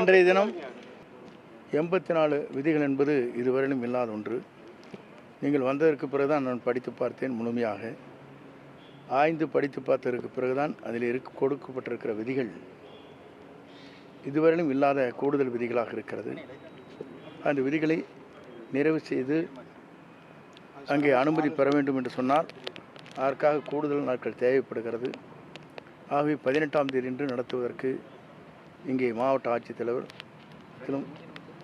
இன்றைய தினம் 84 விதிகள் என்பது இதுவரையிலும் இல்லாத ஒன்று. நீங்கள் வந்ததற்கு பிறகுதான் நான் படித்து பார்த்தேன் முழுமையாக. ஆய்ந்து படித்து பார்த்ததற்கு பிறகுதான் அதில் கொடுக்கப்பட்டிருக்கிற விதிகள் இதுவரையிலும் இல்லாத கூடுதல் விதிகளாக இருக்கிறது. அந்த விதிகளை நிறைவு செய்து அங்கே அனுமதி பெற வேண்டும் என்று சொன்னால் அதற்காக கூடுதல் நாட்கள் தேவைப்படுகிறது. ஆகவே 18ஆம் தேதி இன்று நடத்துவதற்கு இங்கே மாவட்ட ஆட்சித்தலைவரிடத்திலும்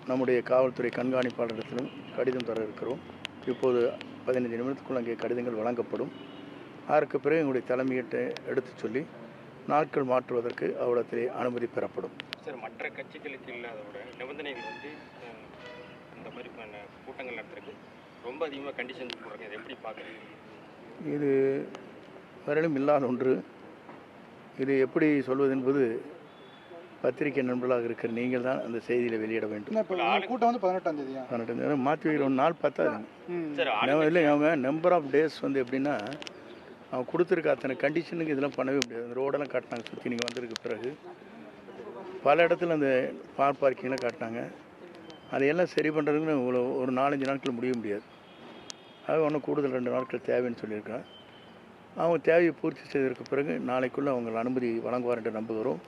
நம்முடைய காவல்துறை கண்காணிப்பாளரிடத்திலும் கடிதம் தர இருக்கிறோம். இப்போது 15 நிமிடத்துக்குள் அங்கே கடிதங்கள் வழங்கப்படும். அதற்கு பிறகு எங்களுடைய தலைமையிட்ட எடுத்து சொல்லி நாட்கள் மாற்றுவதற்கு அவரிடத்திலே அனுமதி பெறப்படும். சார், மற்ற கட்சிகளுக்கு இல்லாதோட நிபந்தனைகள் இந்த மாதிரி கூட்டங்கள் நடத்துறதுக்கு ரொம்ப அதிகமாக கண்டிஷன்ஸ் போடுறாங்க. இதை எப்படி பார்க்குறீங்க? இது வரையிலும் இல்லாத ஒன்று. இது எப்படி சொல்வது என்பது பத்திரிகை நண்பர்களாக இருக்கிற நீங்கள் தான் அந்த செய்தியில் வெளியிட வேண்டும். கூட்டம் 18ஆம் தேதி 18ஆம் தேதி மாற்றி வைக்கிற ஒரு நாள் பத்தாதுங்க. இல்லை, அவங்க நம்பர் ஆஃப் டேஸ் அப்படின்னா அவங்க கொடுத்துருக்க அத்தனை கண்டிஷனுக்கு இதெல்லாம் பண்ணவே முடியாது. அந்த ரோடெல்லாம் காட்டினாங்க சுற்றி நீங்கள் வந்ததுக்கு பிறகு பல இடத்துல அந்த கார் பார்க்கிங்லாம் காட்டினாங்க. அதையெல்லாம் சரி பண்ணுறதுக்கு இவ்வளோ ஒரு 4-5 நாட்கள் முடிய முடியாது. அது ஒன்றும் கூடுதல் 2 நாட்கள் தேவைன்னு சொல்லியிருக்கேன். அவங்க தேவையை பூர்த்தி செய்ததற்கு பிறகு நாளைக்குள்ளே அவங்க அனுமதி வழங்குவார் என்று நம்புகிறோம்.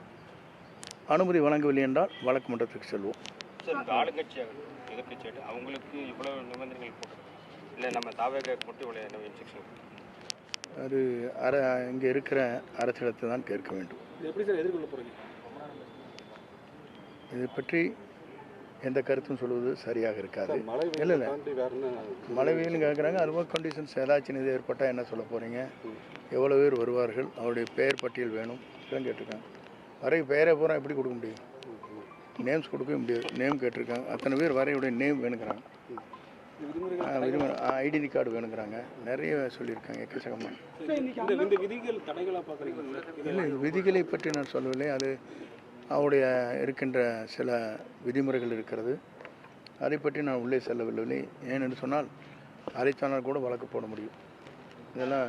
அனுமதி வழங்கவில்லை என்றால் வழக்கு மன்றத்துக்கு செல்வோம். சார், இந்த ஆளுங்கட்சியாக எதிர்கட்சியாக அவங்களுக்கு இவ்வளோ நிபந்தனைகள் போட்டுருக்காங்க. இல்லை நம்ம தாவேக மட்டும் இவ்வளோ இன்ஸ்ட்ரக்ஷன் அது இங்கே இருக்கிற அரசிடத்தை தான் கேட்க வேண்டும். எப்படி சார் எதிர்கொள்ள போகிறீங்க? இதை பற்றி எந்த கருத்தும் சொல்வது சரியாக இருக்காது. இல்லை மழை வெயிலும் கேட்குறாங்க. அதுவும் கண்டிஷன்ஸ் ஏதாச்சும் இது ஏற்பட்டால் என்ன சொல்ல போகிறீங்க? எவ்வளோ பேர் வருவார்கள்? அவருடைய பெயர் பட்டியல் வேணும் இதெல்லாம் கேட்டிருக்காங்க. வரைக்கும் பெயரே பூரா எப்படி கொடுக்க முடியும்? நேம்ஸ் கொடுக்கவே முடியாது. நேம் கேட்டிருக்காங்க. அத்தனை பேர் வரையுடைய நேம் வேணுங்கிறாங்க. ஐடென்டி கார்டு வேணுங்கிறாங்க. நிறைய சொல்லியிருக்காங்க எக்கச்சக்கமாக. இல்லை, விதிகளை பற்றி நான் சொல்லவில்லை. அது அவருடைய இருக்கின்ற சில விதிமுறைகள் இருக்கிறது. அதை பற்றி நான் உள்ளே செல்லவில்லை. ஏனென்று சொன்னால் அதை சொன்னால் கூட வழக்கு போட முடியும். இதெல்லாம்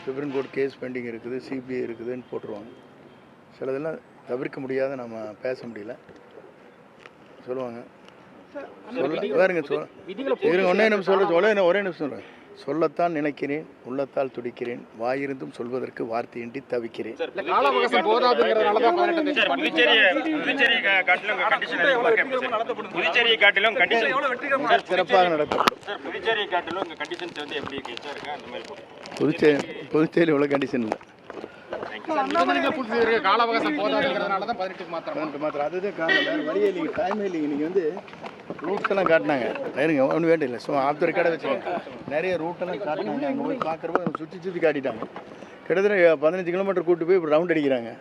சுப்ரீம் கோர்ட் கேஸ் பெண்டிங் இருக்குது, சிபிஐ இருக்குதுன்னு போட்டுருவாங்க. சிலதெல்லாம் தவிர்க்க முடியாத நம்ம பேச முடியல சொல்லுவாங்க. வேறுங்க ஒரே நிமிஷம் சொல்கிறேன். சொல்லத்தான் நினைக்கிறேன், உள்ளத்தால் துடிக்கிறேன், வாயிருந்தும் சொல்வதற்கு வார்த்தையின்றி தவிக்கிறேன். சிறப்பாக நடத்தப்படும். புதுச்சேரி இவ்வளோ கண்டிஷன் இல்லை. கால அவகாசம் போதாதுங்கிறதுனால தான் 18 மாத்திரம். அதுதான் காரணம். வேறு வழியே இல்லைங்க, டைமே இல்லைங்க. நீங்கள் வந்து ரூட்ஸெல்லாம் காட்டினாங்க. இருங்க, ஒன்றும் வேண்டிய இல்லை. சும்மா ஆப்தர் கடை வச்சுக்கோங்க. நிறைய ரூட்டெல்லாம் காட்டினாங்க. அங்கே போய் பார்க்குறப்ப சுற்றி காட்டிட்டாங்க. கிட்டத்தட்ட 15 கிலோமீட்டர் கூட்டு போய் இப்படி ரவுண்ட் அடிக்கிறாங்க.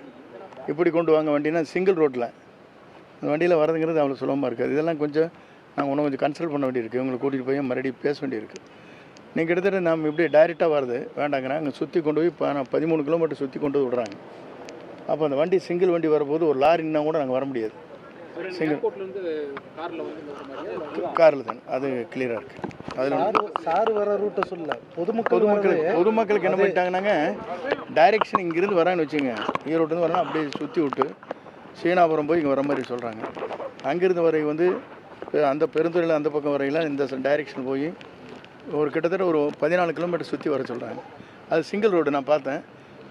இப்படி கொண்டு வாங்க வண்டினா சிங்கிள் ரோட்டில் அந்த வண்டியில் வரதுங்கிறது அவ்வளோ சுலபமாக இருக்காது. இதெல்லாம் கொஞ்சம் நாங்கள் இன்னும் கொஞ்சம் கன்சல்ட் பண்ண வேண்டியிருக்கு. இவங்களை கூட்டிகிட்டு போய் மறுபடியும் பேச வேண்டியிருக்கு. நீங்கள் கிட்டத்தட்ட நம்ம இப்படி டைரெக்டாக வருது வேண்டாங்கிறாங்க. அங்கே சுற்றி கொண்டு போய் இப்போ நான் 13 கிலோமீட்டர் சுற்றி கொண்டு விடுறாங்க. அப்போ அந்த வண்டி சிங்கிள் வண்டி வரும்போது ஒரு லாரின்னா கூட நாங்கள் வர முடியாது. சிங்கிள் காரில் தான் அது கிளியராக இருக்குது. அதில் சார் வர ரூட்டை சொல்ல பொதுமக்களுக்கு என்ன பண்ணிட்டாங்கன்னாங்க, டைரெக்ஷன் இங்கேருந்து வரான்னு வச்சுங்க, ஈரோட்டிலேருந்து வரணும் அப்படியே சுற்றி விட்டு சீனாபுரம் போய் இங்கே வர மாதிரி சொல்கிறாங்க. அங்கேருந்து வரை வந்து அந்த பெருந்துறையில் அந்த பக்கம் வரையில் இந்த டைரெக்ஷன் போய் ஒரு கிட்டத்தட்ட ஒரு 14 கிலோமீட்டர் சுற்றி வர சொல்கிறாங்க. அது சிங்கிள் ரோடு. நான் பார்த்தேன்.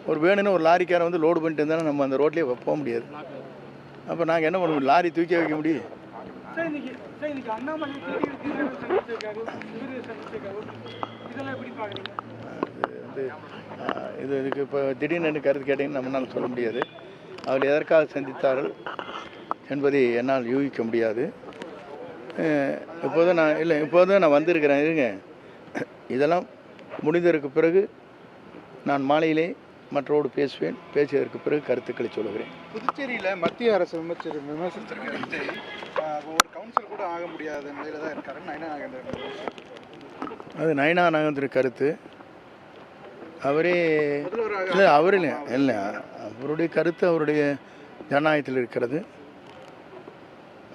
ஒரு வேணும்னு ஒரு லாரிக்காரை வந்து லோடு பண்ணிட்டு இருந்தாலும் நம்ம அந்த ரோட்லேயே போக முடியாது. அப்போ நாங்கள் என்ன பண்ணுவோம்? லாரி தூக்கி வைக்க முடியும்? இதுக்கு இப்போ திடீர்னு கருத்து கேட்டிங்கன்னு நம்மளால் சொல்ல முடியாது. அவர் எதற்காக சந்தித்தார்கள் என்பதை என்னால் யூகிக்க முடியாது. இப்போதான் நான் வந்திருக்கிறேன். இருங்க, இதெல்லாம் முடிந்ததற்கு பிறகு நான் மாலையிலே மற்றோடு பேசுவேன். பேசியதற்கு பிறகு கருத்துக்களை சொல்லுகிறேன். புதுச்சேரியில் மத்திய அரசு விமர்சித்திருக்கிறது. ஒரு கவுன்சில் கூட ஆக முடியாத நிலையில் தான் இருக்காரு நயனா நாகேந்திரன். அது நயனா நாகேந்திரன் கருத்து. அவரே இல்லை அவருடைய கருத்து அவருடைய ஜனநாயகத்தில் இருக்கிறது.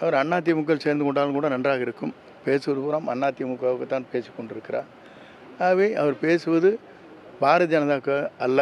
அவர் அதிமுக சேர்ந்து கொண்டாலும் கூட நன்றாக இருக்கும். பேசுவது பூரா அதிமுகவுக்கு தான் பேசி கொண்டிருக்கிறார். ஆகவே அவர் பேசுவது பாரதிய ஜனதாவுக்கு அல்ல.